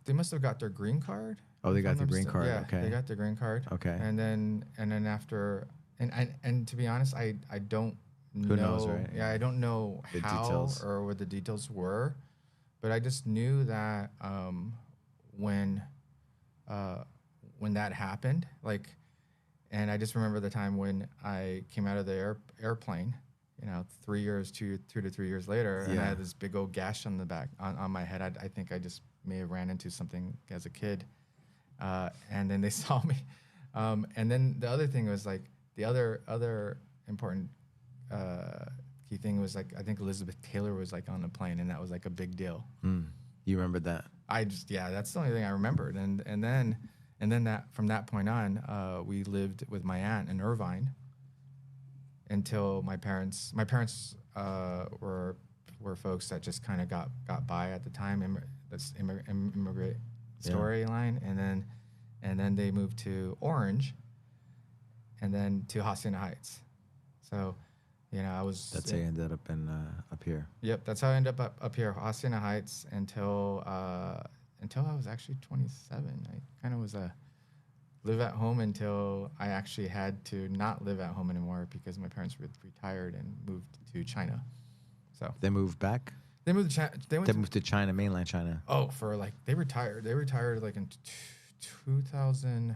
they must have got their green card. Oh, they if I'm got the not green card. Yeah, Okay. they got their green card. Okay. And then after, and to be honest, I don't Who know. knows, right? Yeah, I don't know The how details. or what the details were, but I just knew that when uh, when that happened, like, and I just remember the time when I came out of the airplane, 3 years, 2 to 3 years later, and I Yeah. had this big old gash on the back on my head. I think I just may have ran into something as a kid, and then they saw me, and then the other thing was like the other important key thing was like I think Elizabeth Taylor was like on the plane, and that was like a big deal. You remember that? That's the only thing I remembered, and then that from that point on, we lived with my aunt in Irvine until my parents were folks that just kind of got by at the time. That's immigrant Yeah. storyline, and then they moved to Orange, and then to Hacienda Heights. So, I was. That's how you ended up in up here. Yep, that's how I ended up here, Hacienda Heights, until I was actually 27. I kind of was live at home until I actually had to not live at home anymore because my parents retired and moved to China. So They moved back. they moved to China. They moved to China, mainland China. For like they retired. They retired like in 2000.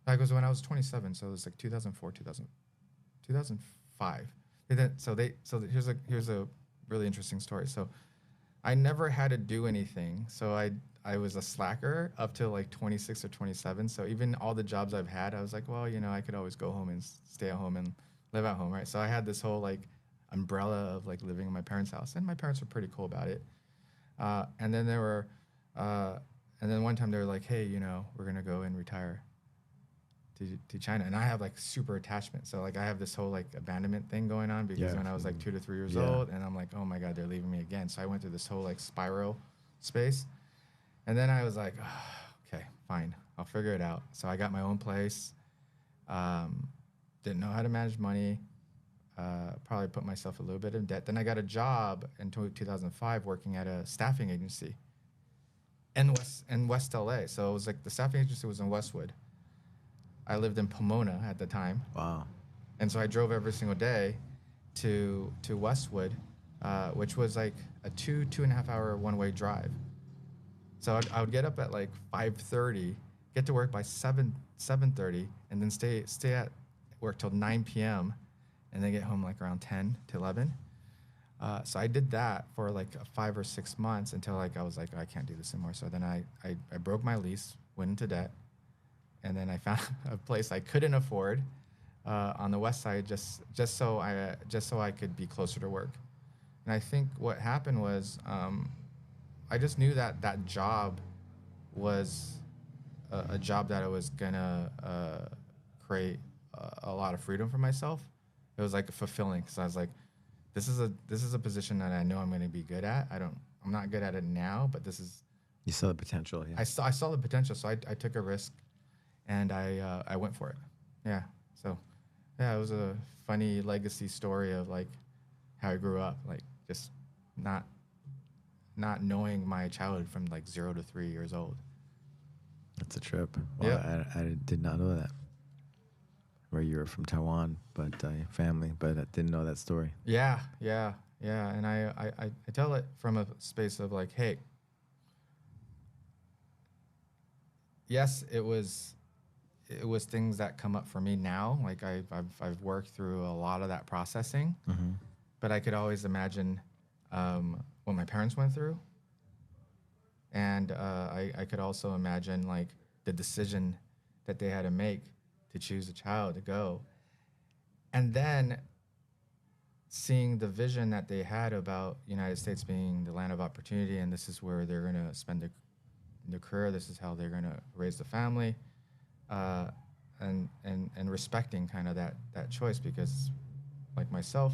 That was when I was 27. So it was like 2004, 2005. Here's a really interesting story. So I never had to do anything. So I was a slacker up to like 26 or 27. So even all the jobs I've had, I was like, well, I could always go home and stay at home and live at home, right? So I had this whole like umbrella of like living in my parents' house, and my parents were pretty cool about it. And then and then one time they were like, hey, we're gonna go and retire to China, and I have like super attachment. So like I have this whole like abandonment thing going on because Yeah. when I was like 2 to 3 years Yeah. old, and I'm like, oh my god, they're leaving me again. So I went through this whole like spiral space, and then I was like, okay, fine, I'll figure it out. So I got my own place. Didn't know how to manage money. Probably put myself a little bit in debt. Then I got a job in 2005 working at a staffing agency in West LA. So it was like the staffing agency was in Westwood. I lived in Pomona at the time, Wow. and so I drove every single day to Westwood, which was like a 2.5 hour one-way drive. So I would get up at like 5:30, get to work by 7:30, and then stay at work till 9 p.m. and then get home like around 10 to 11. So I did that for like 5 or 6 months until like I was like, I can't do this anymore. So then I broke my lease, went into debt, and then I found a place I couldn't afford on the west side just so I could be closer to work. And I think what happened was I just knew that job was a job that I was gonna create a lot of freedom for myself. It was like fulfilling because I was like, this is a position that I know I'm going to be good at. I'm not good at it now, but this is. You saw the potential. Yeah. I saw the potential, so I took a risk, and I went for it. Yeah. So, yeah, it was a funny legacy story of like how I grew up, like just not knowing my childhood from like 0 to 3 years old. That's a trip. Well, Yeah. I did not know that. Where you were from Taiwan, but family, but I didn't know that story. Yeah. And I tell it from a space of like, hey, yes, it was things that come up for me now. Like I've worked through a lot of that processing, but I could always imagine what my parents went through, and I could also imagine like the decision that they had to make to choose a child to go, and then seeing the vision that they had about United States being the land of opportunity, and this is where they're gonna spend their career. This is how they're gonna raise the family, and respecting kind of that choice, because like myself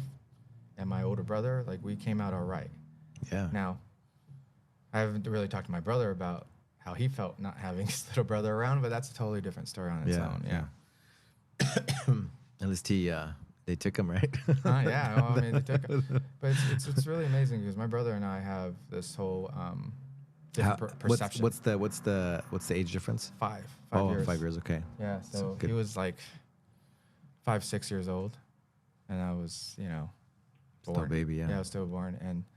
and my older brother, like we came out all right. Yeah. Now, I haven't really talked to my brother about how he felt not having his little brother around, but that's a totally different story on its own. Yeah. At least they took him, right? Yeah. Well, I mean, they took it. But it's really amazing because my brother and I have this whole different perception. What's the age difference? Five Oh, years. 5 years. Okay. Yeah, so good. he was like 5, 6 years old, and I was, Still a born. baby. Yeah. Yeah, I was still born, and